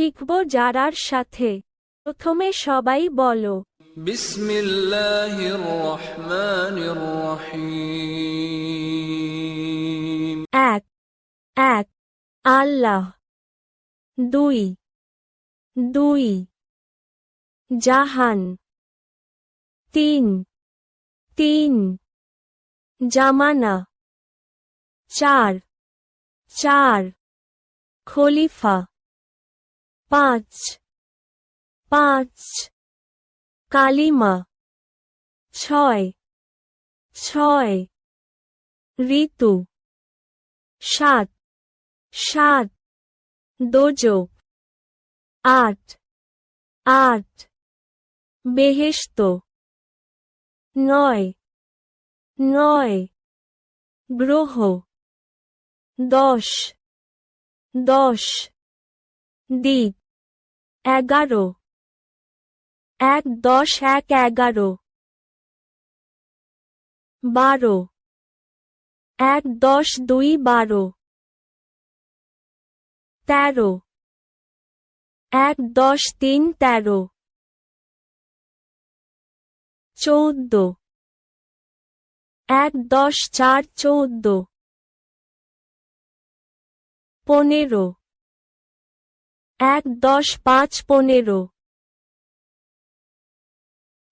শিখব যারার সাথে। প্রথমে সবাই বলো, বিসমিল্লাহির রহমানির রহিম। এক এক আল্লাহ, দুই দুই জাহান, তিন তিন জামানা, চার চার খলিফা, পাঁচ পাঁচ কালিমা, ছয় ছয় ঋতু, সাত সাত দোজখ, আট আট বেহেশত, নয় নয় গ্রহ, দশ দশ দিক, এগারো, এক দশ এক এগারো, বারো, এক দশ দুই বারো, তেরো, এক দশ তিন তেরো, চৌদ্দ, এক দশ চার চৌদ্দ, পনেরো, এক দশ পাঁচ পনেরো,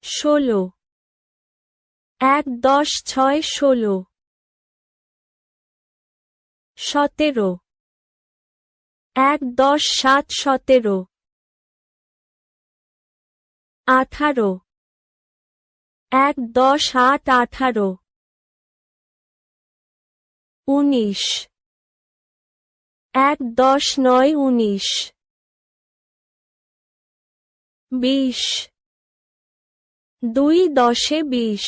ষোলো, এক দশ ছয় ষোলো, সতেরো, এক দশ সাত সতেরো, আঠারো, এক দশ আট আঠারো, উনিশ, এক দশ নয় উনিশ, বিশ, দুই দশে বিশ।